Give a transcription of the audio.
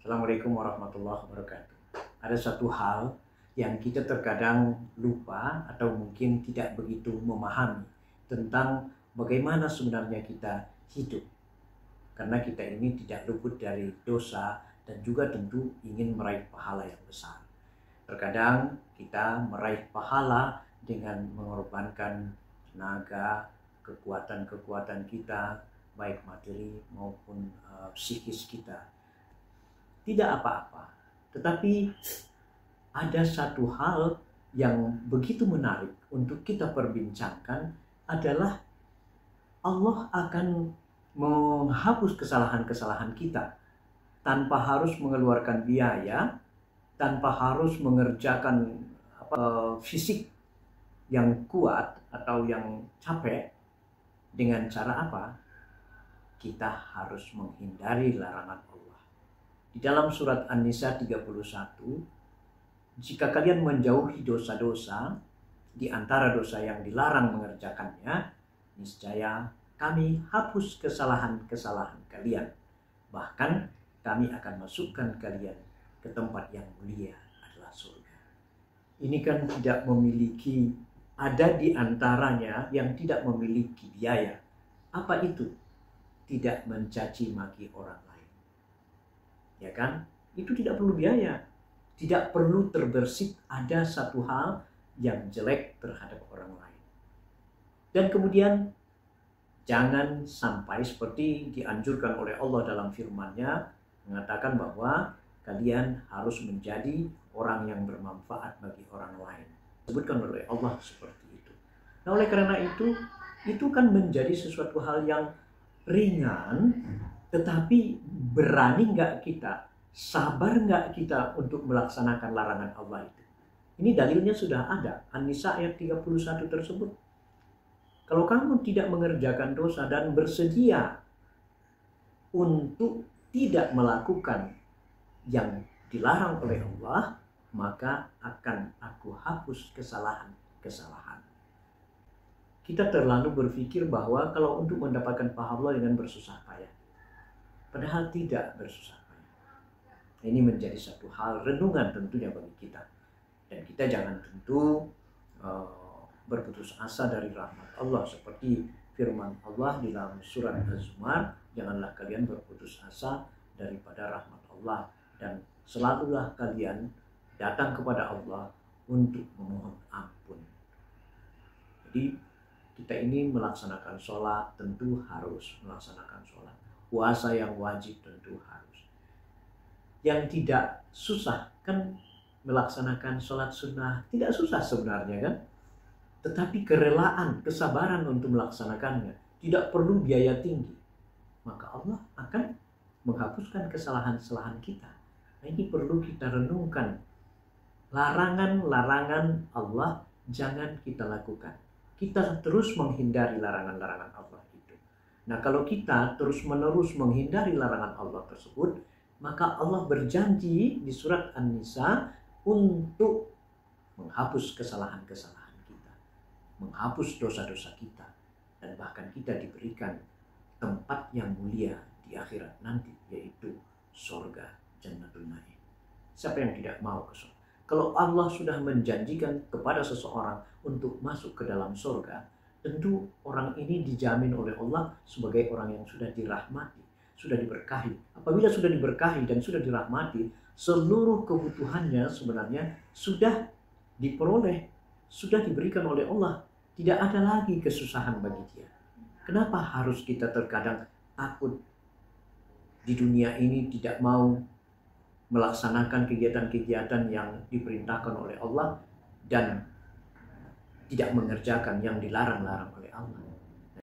Assalamualaikum warahmatullahi wabarakatuh. Ada satu hal yang kita terkadang lupa atau mungkin tidak begitu memahami tentang bagaimana sebenarnya kita hidup. Karena kita ini tidak luput dari dosa dan juga tentu ingin meraih pahala yang besar. Terkadang kita meraih pahala dengan mengorbankan tenaga, kekuatan-kekuatan kita, baik materi maupun psikis kita. Tidak apa-apa, tetapi ada satu hal yang begitu menarik untuk kita perbincangkan adalah Allah akan menghapus kesalahan-kesalahan kita tanpa harus mengeluarkan biaya, tanpa harus mengerjakan fisik yang kuat atau yang capek. Dengan cara apa? Kita harus menghindari larangan Allah. Di dalam surat An-Nisa 31, jika kalian menjauhi dosa-dosa, di antara dosa yang dilarang mengerjakannya, niscaya kami hapus kesalahan-kesalahan kalian. Bahkan kami akan masukkan kalian ke tempat yang mulia adalah surga. Ini kan tidak memiliki, ada di antaranya yang tidak memiliki biaya. Apa itu? Tidak mencaci maki orang lain. Ya kan? Itu tidak perlu biaya. Tidak perlu terbersit ada satu hal yang jelek terhadap orang lain. Dan kemudian jangan sampai seperti dianjurkan oleh Allah dalam firman-Nya mengatakan bahwa kalian harus menjadi orang yang bermanfaat bagi orang lain. Disebutkan oleh Allah seperti itu. Nah, oleh karena itu kan menjadi sesuatu hal yang ringan, tetapi berani nggak kita, sabar nggak kita untuk melaksanakan larangan Allah itu? Ini dalilnya sudah ada, An-Nisa ayat 31 tersebut. Kalau kamu tidak mengerjakan dosa dan bersedia untuk tidak melakukan yang dilarang oleh Allah, maka akan aku hapus kesalahan-kesalahan. Kita terlalu berpikir bahwa kalau untuk mendapatkan pahala dengan bersusah payah. Padahal tidak bersusah payah. Ini menjadi satu hal renungan tentunya bagi kita. Dan kita jangan tentu berputus asa dari rahmat Allah. Seperti firman Allah di dalam surat Az-Zumar, janganlah kalian berputus asa daripada rahmat Allah. Dan selalulah kalian datang kepada Allah untuk memohon ampun. Jadi kita ini melaksanakan sholat tentu harus melaksanakan sholat. Puasa yang wajib tentu harus. Yang tidak susah kan melaksanakan sholat sunnah. Tidak susah sebenarnya kan. Tetapi kerelaan, kesabaran untuk melaksanakannya. Tidak perlu biaya tinggi. Maka Allah akan menghapuskan kesalahan-kesalahan kita. Nah, ini perlu kita renungkan. Larangan-larangan Allah jangan kita lakukan. Kita terus menghindari larangan-larangan Allah itu. Nah, kalau kita terus-menerus menghindari larangan Allah tersebut, maka Allah berjanji di surat An-Nisa untuk menghapus kesalahan-kesalahan kita, menghapus dosa-dosa kita, dan bahkan kita diberikan tempat yang mulia di akhirat nanti, yaitu surga, Jannatul Na'im. Siapa yang tidak mau ke surga? Kalau Allah sudah menjanjikan kepada seseorang untuk masuk ke dalam surga, tentu orang ini dijamin oleh Allah sebagai orang yang sudah dirahmati, sudah diberkahi. Apabila sudah diberkahi dan sudah dirahmati, seluruh kebutuhannya sebenarnya sudah diperoleh, sudah diberikan oleh Allah. Tidak ada lagi kesusahan bagi dia. Kenapa harus kita terkadang takut di dunia ini, tidak mau melaksanakan kegiatan-kegiatan yang diperintahkan oleh Allah dan tidak mengerjakan yang dilarang-larang oleh Allah?